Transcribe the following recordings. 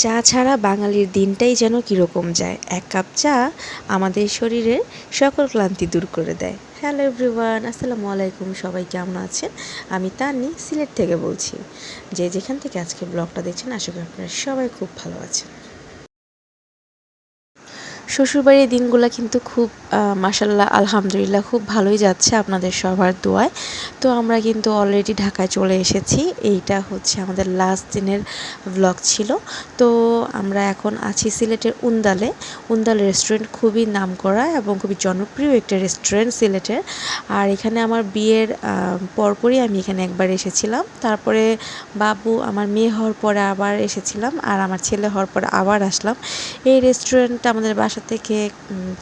চা ছাড়া বাঙালির দিনটাই যেন কীরকম যায়। এক কাপ চা আমাদের শরীরের সকল ক্লান্তি দূর করে দেয়। হ্যালো এভরিওয়ান, আসসালামু আলাইকুম। সবাই কেমন আছেন? আমি তান্নি, সিলেট থেকে বলছি। যে যেখান থেকে আজকে ব্লগটা দেখছেন, আশা করি আপনারা সবাই খুব ভালো আছেন। শ্বশুরবাড়ির দিনগুলো কিন্তু খুব মাশাআল্লাহ আলহামদুলিল্লাহ খুব ভালোই যাচ্ছে আপনাদের সবার দোয়ায়। তো আমরা কিন্তু অলরেডি ঢাকায় চলে এসেছি। এইটা হচ্ছে আমাদের লাস্ট দিনের ব্লগ ছিল। তো আমরা এখন আছি সিলেটের উন্দালে। উন্দাল রেস্টুরেন্ট খুবই নামকরা এবং খুবই জনপ্রিয় একটা রেস্টুরেন্ট সিলেটের। আর এখানে আমার বিয়ের পরপরই আমি এখানে একবার এসেছিলাম। তারপরে আমার মেয়ে হওয়ার পরে আবার এসেছিলাম, আর আমার ছেলে হওয়ার পরে আবার আসলাম। এই রেস্টুরেন্টটা আমাদের বাসা থেকে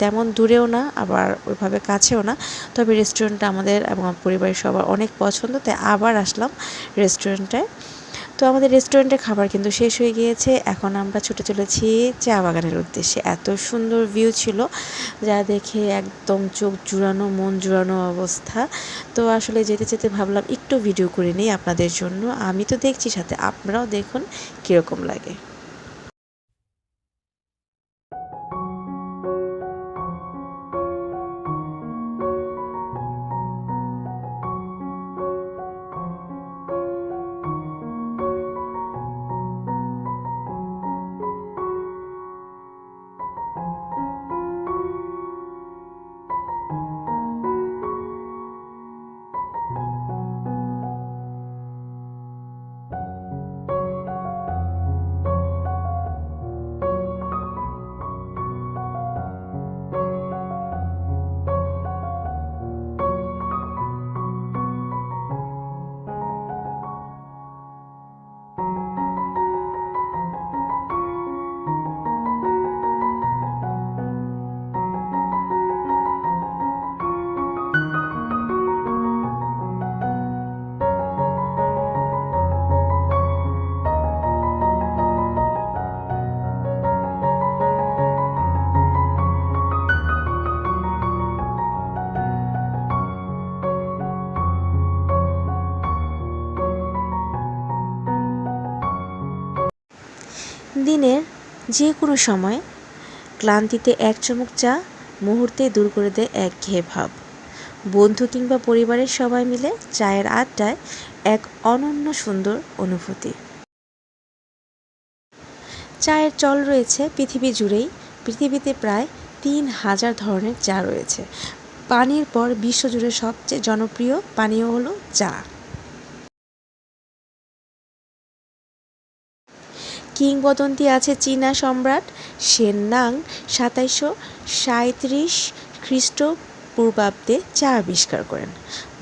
তেমন দূরেও না, আবার ওইভাবে কাছেও না। তবে রেস্টুরেন্টটা আমাদের এবং আমার পরিবারের সবার অনেক পছন্দ, তাই আবার আসলাম রেস্টুরেন্টটায়। তো আমাদের রেস্টুরেন্টের খাবার কিন্তু শেষ হয়ে গিয়েছে। এখন আমরা ছুটে চলেছি চা বাগানের উদ্দেশ্যে। এত সুন্দর ভিউ ছিল, যা দেখে একদম চোখ জুড়ানো, মন জুড়ানো অবস্থা। তো আসলে যেতে যেতে ভাবলাম একটু ভিডিও করে নিই আপনাদের জন্য। আমি তো দেখছি, সাথে আপনারাও দেখুন কীরকম লাগে। দিনের যে কোনো সময় ক্লান্তিতে এক চুমুক চা মুহূর্তেই দূর করে দেয় একঘেয়ে ভাব। বন্ধু কিংবা পরিবারের সবাই মিলে চায়ের আড্ডায় এক অনন্য সুন্দর অনুভূতি। চায়ের চল রয়েছে পৃথিবী জুড়েই। পৃথিবীতে প্রায় ৩,০০০ ধরনের চা রয়েছে। পানির পর বিশ্বজুড়ে সবচেয়ে জনপ্রিয় পানীয় হলো চা। কিংবদন্তি আছে চীনা সম্রাট সেন-নাং ২৭৩৭ খ্রিস্টপূর্বাব্দে চা আবিষ্কার করেন।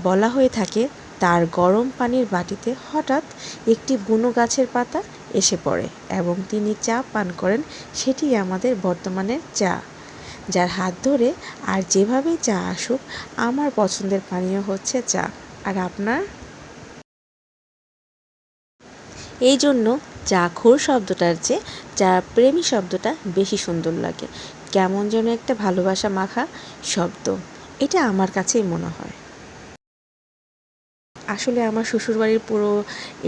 বলা হয়ে থাকে তার গরম পানির বাটিতে হঠাৎ একটি বুনো গাছের পাতা এসে পড়ে এবং তিনি চা পান করেন। সেটি আমাদের বর্তমানের চা, যার হাত ধরে আর যেভাবেই চা আসুক, আমার পছন্দের পানীয় হচ্ছে চা। আর আপনার? এই জন্য চাখোর শব্দটার চেয়ে চা প্রেমী শব্দটা বেশি সুন্দর লাগে। কেমন যেন একটা ভালোবাসা মাখা শব্দ, এটা আমার কাছেই মনে হয়। আসলে আমার শ্বশুরবাড়ির পুরো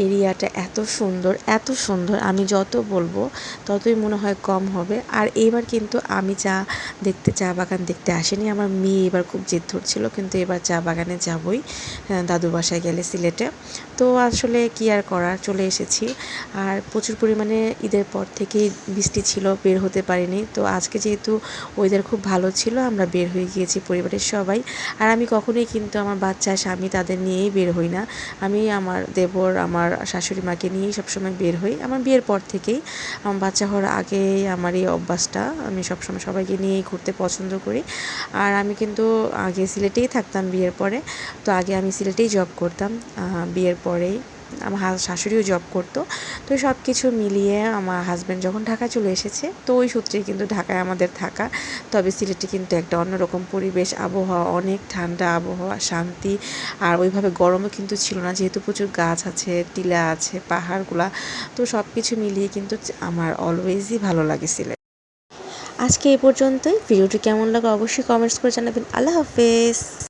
এরিয়াটা এত সুন্দর, এত সুন্দর, আমি যত বলবো ততই মনে হয় কম হবে। আর এইবার কিন্তু আমি চা বাগান দেখতে আসিনি। আমার মেয়ে এবার খুব জেদ ধরছিল, কিন্তু এবার চা বাগানে যাবই দাদুর বাসায় গেলে সিলেটে। তো আসলে কি আর করার, চলে এসেছি। আর প্রচুর পরিমাণে ঈদের পর থেকেই বৃষ্টি ছিল, বের হতে পারিনি। তো আজকে যেহেতু ওয়েদার খুব ভালো ছিল, আমরা বের হয়ে গিয়েছি পরিবারের সবাই। আর আমি কখনোই কিন্তু আমার বাচ্চা, স্বামী তাদের নিয়েই বের হই না। আমি আমার দেবর, আমার শাশুড়ি মাকে নিয়েই সবসময় বের হই। আমার বিয়ের পর থেকেই, আমার বাচ্চা হওয়ার আগেই আমার এই অভ্যাসটা। আমি সবসময় সবাইকে নিয়েই ঘুরতে পছন্দ করি। আর আমি কিন্তু আগে সিলেটেই থাকতাম বিয়ের পরে। তো আগে আমি সিলেটেই জব করতাম, বিয়ের পরেই আমার শাশুড়িও জব করতো। তো সব কিছু মিলিয়ে আমার হাজব্যান্ড যখন ঢাকায় চলে এসেছে, তো ওই সূত্রেই কিন্তু ঢাকায় আমাদের থাকা। তবে সিলেটে কিন্তু একটা অন্যরকম পরিবেশ, আবহাওয়া অনেক ঠান্ডা আবহাওয়া, শান্তি। আর ওইভাবে গরমও কিন্তু ছিল না, যেহেতু প্রচুর গাছ আছে, টিলা আছে, পাহাড়গুলা। তো সব কিছু মিলিয়ে কিন্তু আমার অলওয়েজই ভালো লাগে সিলেট। আজকে এই পর্যন্তই। ভিডিওটি কেমন লাগে অবশ্যই কমেন্টস করে জানাবেন। আল্লাহ হাফেজ।